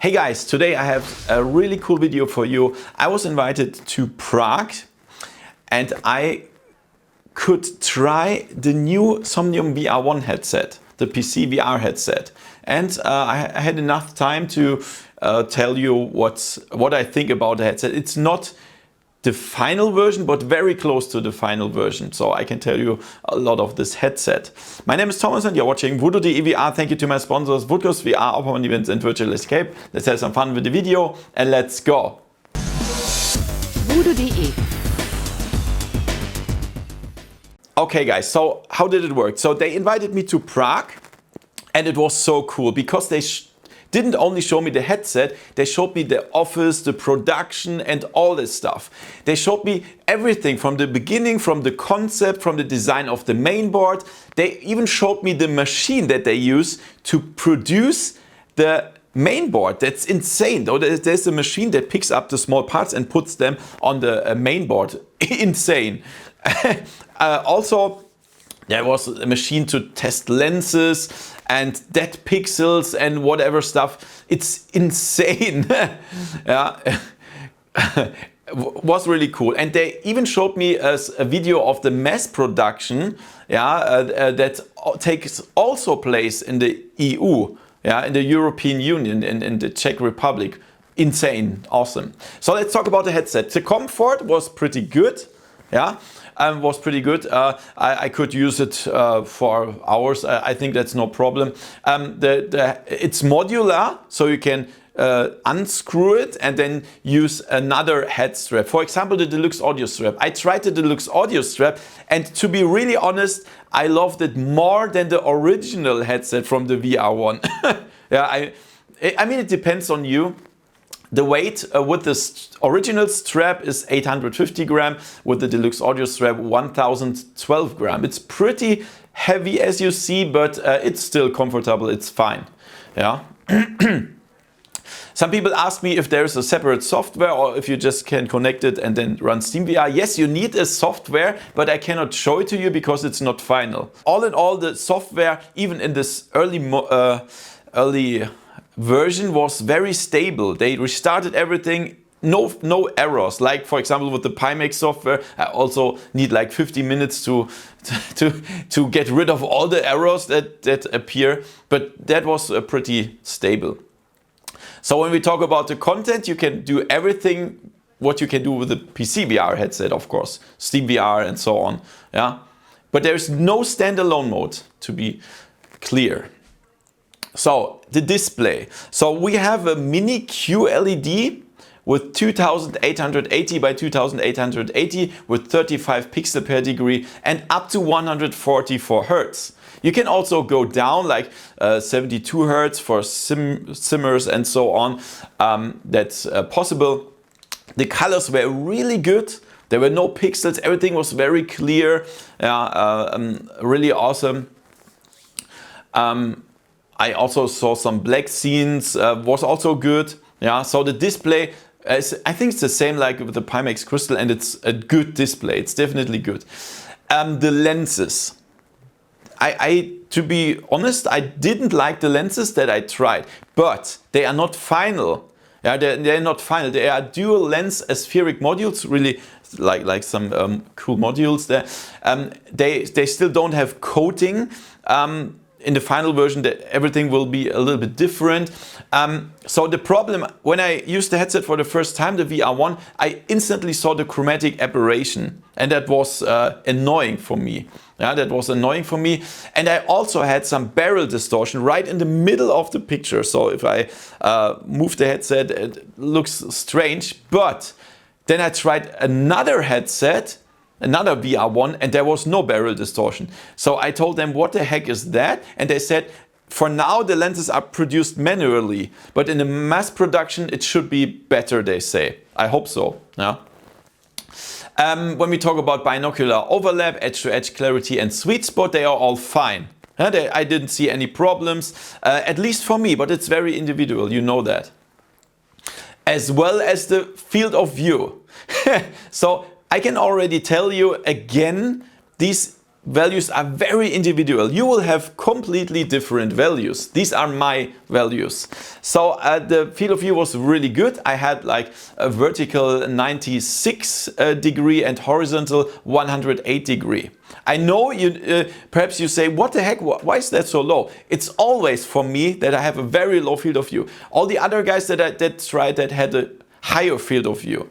Hey guys, today I have a really cool video for you. I was invited to Prague and I could try the new Somnium VR1 headset, the PC VR headset. And I had enough time to tell you what I think about the headset. It's not the final version, but very close to the final version. So I can tell you a lot of this headset. My name is Thomas and you're watching VoodooDE VR. Thank you to my sponsors, Woodghost VR, Open Events and Virtual Escape. Let's have some fun with the video and let's go. VoodooDE. Okay guys, so how did it work? So they invited me to Prague and it was so cool because they didn't only show me the headset, they showed me the office, the production and all this stuff. They showed me everything from the beginning, from the concept, from the design of the main board. They even showed me the machine that they use to produce the main board. That's insane. There's a machine that picks up the small parts and puts them on the main board. Insane. Also, there was a machine to test lenses and dead pixels and whatever stuff. It's insane. Yeah. Was really cool. And they even showed me a video of the mass production, that takes also place in the EU, in the European Union, in the Czech Republic. Insane, awesome. So let's talk about the headset. The comfort was pretty good. Was pretty good. I could use it for hours. I think that's no problem. It's modular, so you can unscrew it and then use another head strap. For example, the Deluxe Audio Strap. I tried the Deluxe Audio Strap and to be really honest, I loved it more than the original headset from the VR1. I mean, it depends on you. The weight with the original strap is 850 gram, with the Deluxe Audio Strap 1012 gram. It's pretty heavy as you see, but it's still comfortable, it's fine. Some people ask me if there's a separate software or if you just can connect it and then run Steam VR. Yes, you need a software, but I cannot show it to you because it's not final. All in all, the software, even in this early version, was very stable. They restarted everything, no errors. Like for example with the Pimax software, I also need like 50 minutes to get rid of all the errors that appear, but that was pretty stable. So when we talk about the content, you can do everything what you can do with the PC VR headset, of course, Steam VR and so on. But there's no standalone mode, to be clear. So the display. So we have a mini QLED with 2880 by 2880 with 35 pixel per degree and up to 144 Hertz. You can also go down like 72 Hertz for simmers and so on. That's possible. The colors were really good. There were no pixels. Everything was very clear. Really awesome. I also saw some black scenes, was also good. So the display, I think it's the same like with the Pimax Crystal and it's a good display. It's definitely good. The lenses. To be honest, I didn't like the lenses that I tried, but they are not final. They're not final. They are dual lens aspheric modules, really like some cool modules there. They still don't have coating. In the final version, everything will be a little bit different. So the problem, when I used the headset for the first time, the VR1, I instantly saw the chromatic aberration. And that was annoying for me. That was annoying for me. And I also had some barrel distortion right in the middle of the picture. So if I move the headset, it looks strange. But then I tried another headset, another VR1, and there was no barrel distortion. So I told them, what the heck is that? And they said, for now the lenses are produced manually, but in the mass production it should be better, they say. I hope so. When we talk about binocular overlap, edge-to-edge clarity and sweet spot, they are all fine. I didn't see any problems, at least for me, but it's very individual, you know that. As well as the field of view. So I can already tell you again, these values are very individual. You will have completely different values. These are my values. So the field of view was really good. I had like a vertical 96 degree and horizontal 108 degree. I know you perhaps you say, what the heck, why is that so low? It's always for me that I have a very low field of view. All the other guys that tried that had a higher field of view.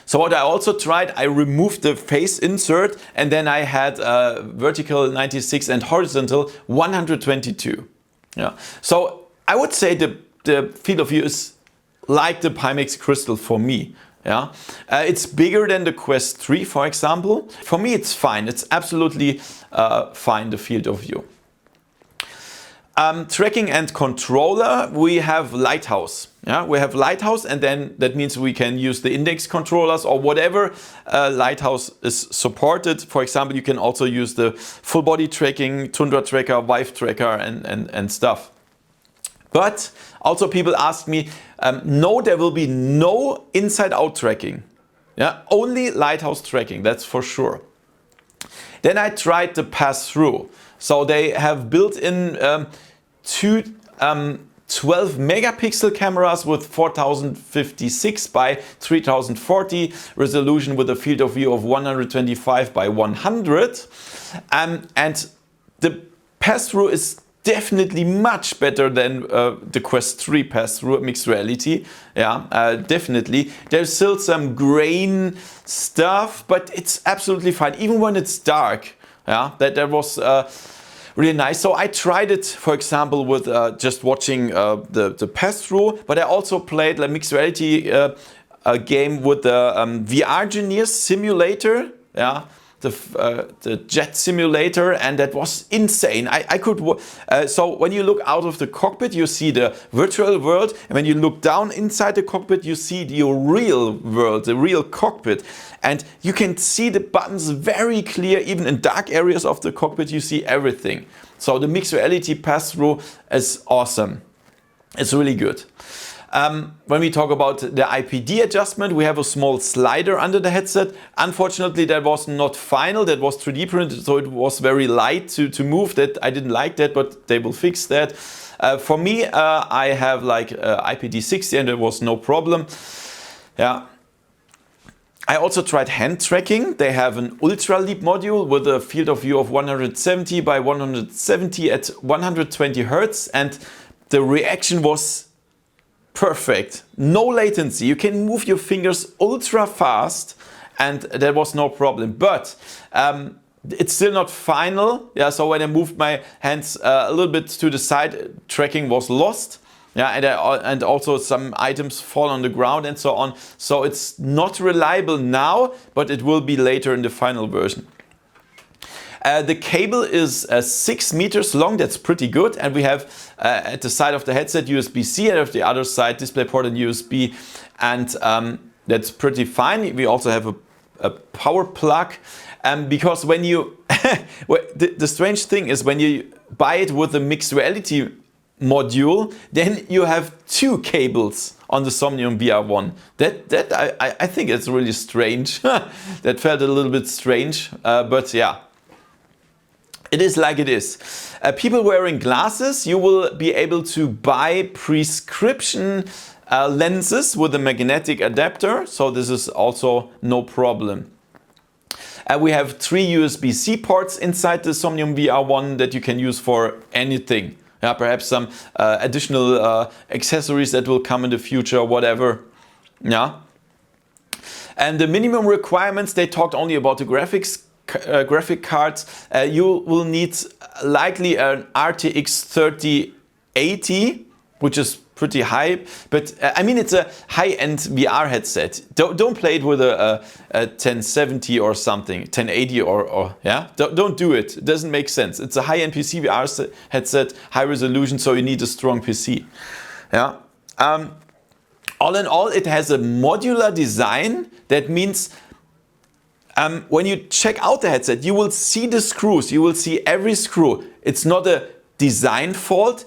So what I also tried, I removed the face insert and then I had vertical 96 and horizontal 122. Yeah. So I would say the field of view is like the Pimax Crystal for me. Yeah. It's bigger than the Quest 3, for example. For me, it's fine. It's absolutely fine, the field of view. Tracking and controller, we have Lighthouse. Yeah, we have Lighthouse, and then that means we can use the index controllers or whatever Lighthouse is supported. For example, you can also use the full body tracking, Tundra tracker, wiht tracker, and stuff. But also people ask me, no, there will be no inside-out tracking. Yeah, only Lighthouse tracking, that's for sure. Then I tried the pass-through. So they have built in two 12 megapixel cameras with 4056 by 3040 resolution with a field of view of 125 by 100. And the pass-through is definitely much better than the Quest 3 pass-through mixed reality. Yeah, definitely. There's still some grain stuff, but it's absolutely fine, even when it's dark. Yeah, that was really nice. So I tried it, for example, with just watching the pass-through, but I also played a mixed reality game with the VRGineers simulator. Yeah. The jet simulator, and that was insane. I could so when you look out of the cockpit, you see the virtual world, and when you look down inside the cockpit, you see your real world, the real cockpit, and you can see the buttons very clear. Even in dark areas of the cockpit, you see everything. So the mixed reality pass-through is awesome. It's really good. When we talk about the IPD adjustment, we have a small slider under the headset. Unfortunately, that was not final, that was 3D printed, so it was very light to move. That I didn't like that, but they will fix that. For me, I have like IPD 60 and there was no problem. Yeah. I also tried hand tracking. They have an ultra leap module with a field of view of 170 by 170 at 120 Hertz, and the reaction was perfect. No latency. You can move your fingers ultra fast and there was no problem. But it's still not final. Yeah, so when I moved my hands a little bit to the side, tracking was lost. Yeah, and also some items fall on the ground and so on. So it's not reliable now, but it will be later in the final version. The cable is 6 meters long, that's pretty good, and we have at the side of the headset USB-C, and at the other side DisplayPort and USB, and that's pretty fine. We also have a power plug, because when you the strange thing is when you buy it with a mixed reality module, then you have two cables on the Somnium VR1. That I think it's really strange. That felt a little bit strange, but yeah. It is like it is. People wearing glasses, you will be able to buy prescription lenses with a magnetic adapter, so this is also no problem. We have 3 USB-C ports inside the Somnium VR1 that you can use for anything. Yeah, perhaps some additional accessories that will come in the future, whatever. Yeah. And the minimum requirements, they talked only about the graphic cards. You will need likely an RTX 3080, which is pretty high, but I mean it's a high-end VR headset. Don't play it with a 1070 or something, 1080 or yeah. Don't do it. It doesn't make sense. It's a high-end PC VR headset, high resolution, so you need a strong PC. Yeah. All in all, it has a modular design. That means when you check out the headset, you will see the screws. You will see every screw. It's not a design fault.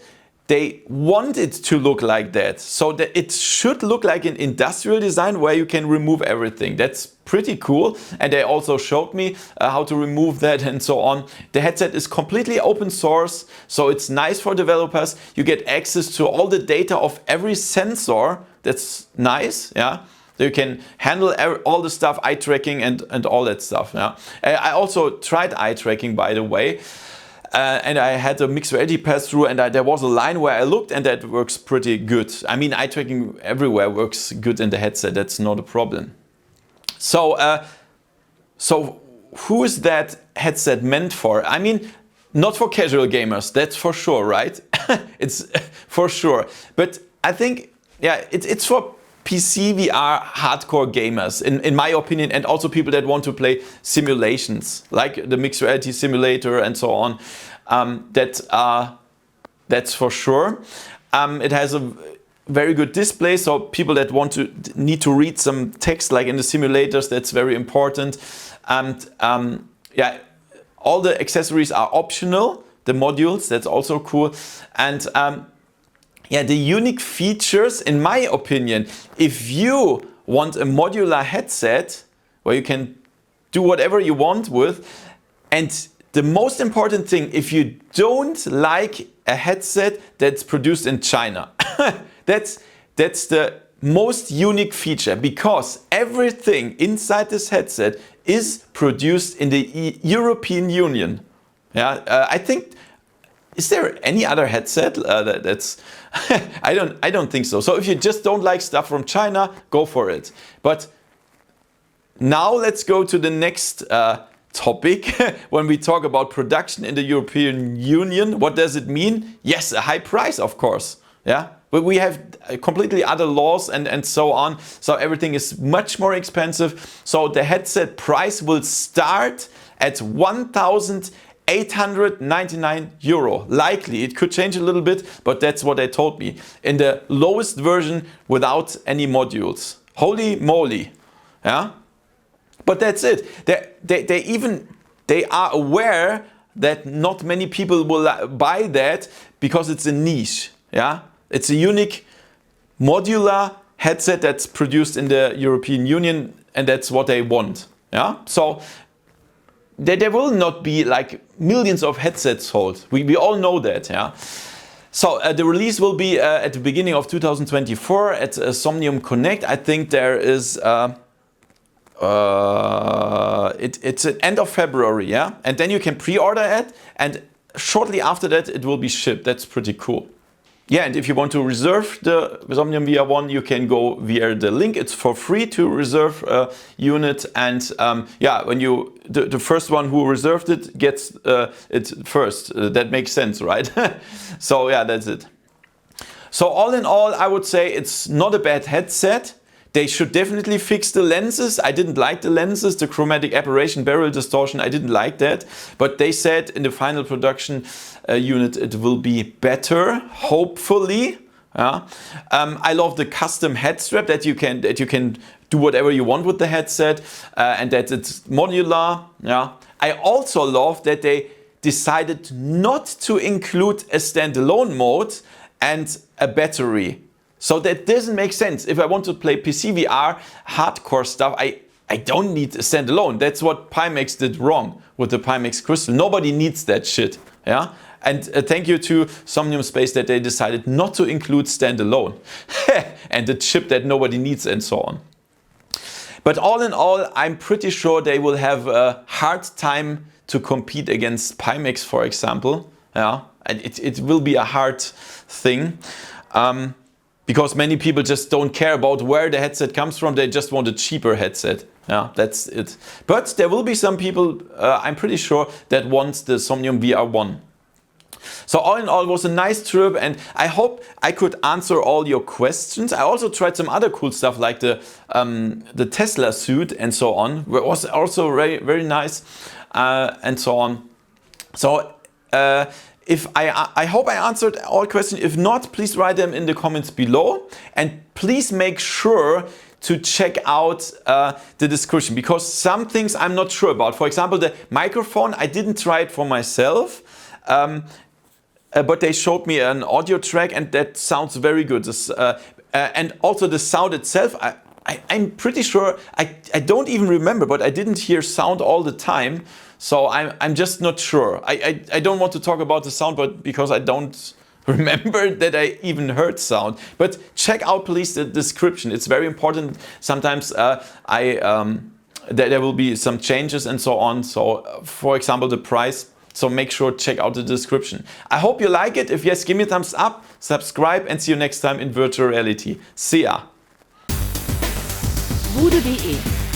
they want it to look like that. So that it should look like an industrial design where you can remove everything. That's pretty cool. And they also showed me how to remove that and so on. The headset is completely open source, so it's nice for developers. You get access to all the data of every sensor. That's nice, yeah. You can handle all the stuff, eye tracking and all that stuff. Yeah. I also tried eye tracking, by the way. And I had a mixed reality pass-through, and there was a line where I looked, and that works pretty good. I mean, eye tracking everywhere works good in the headset. That's not a problem. So, so who is that headset meant for? I mean, not for casual gamers. That's for sure, right? It's for sure. But I think, yeah, it's for PC VR hardcore gamers, in my opinion, and also people that want to play simulations, like the mixed reality simulator and so on. That's for sure. It has a very good display, so people that need to read some text, like in the simulators, that's very important. And yeah, all the accessories are optional. The modules, that's also cool. And yeah, the unique features, in my opinion, if you want a modular headset where you can do whatever you want with, and the most important thing, if you don't like a headset that's produced in China, that's the most unique feature, because everything inside this headset is produced in the European Union. Yeah, I think. Is there any other headset that's? I don't think so. So if you just don't like stuff from China, go for it. But now let's go to the next topic. When we talk about production in the European Union, what does it mean? Yes, a high price, of course. Yeah, but we have completely other laws and so on. So everything is much more expensive. So the headset price will start at 1,899 euro. Likely, it could change a little bit, but that's what they told me. In the lowest version without any modules. Holy moly. Yeah? But that's it. They are aware that not many people will buy that because it's a niche. Yeah? It's a unique modular headset that's produced in the European Union, and that's what they want. Yeah? So there will not be like millions of headsets sold. We all know that, yeah. So the release will be at the beginning of 2024 at Somnium Connect. I think there is it's at end of February, yeah. And then you can pre-order it, and shortly after that it will be shipped. That's pretty cool. Yeah, and if you want to reserve the Somnium VR1, you can go via the link. It's for free to reserve a unit, and yeah, when the first one who reserved it gets it first. That makes sense, right? So yeah, that's it. So all in all, I would say it's not a bad headset. They should definitely fix the lenses. I didn't like the lenses, the chromatic aberration, barrel distortion. I didn't like that. But they said in the final production unit it will be better, hopefully. Yeah. I love the custom head strap that you can do whatever you want with the headset, and that it's modular. Yeah. I also love that they decided not to include a standalone mode and a battery. So that doesn't make sense. If I want to play PC VR hardcore stuff, I don't need a standalone. That's what Pimax did wrong with the Pimax Crystal. Nobody needs that shit. Yeah. And thank you to Somnium Space that they decided not to include standalone and the chip that nobody needs and so on. But all in all, I'm pretty sure they will have a hard time to compete against Pimax, for example. Yeah. And it will be a hard thing. Because many people just don't care about where the headset comes from. They just want a cheaper headset. Yeah, that's it. But there will be some people, I'm pretty sure, that want the Somnium VR1. So all in all, it was a nice trip, and I hope I could answer all your questions. I also tried some other cool stuff like the Tesla suit and so on. It was also very, very nice and so on. So I hope I answered all questions. If not, please write them in the comments below, and please make sure to check out the description, because some things I'm not sure about. For example, the microphone, I didn't try it for myself. but they showed me an audio track and that sounds very good. And also the sound itself, I'm pretty sure, I don't even remember, but I didn't hear sound all the time. So I'm just not sure. I don't want to talk about the sound, but because I don't remember that I even heard sound. But check out please the description. It's very important. Sometimes there will be some changes and so on. So for example, the price. So make sure to check out the description. I hope you like it. If yes, give me a thumbs up, subscribe and see you next time in virtual reality. See ya! VoodooDE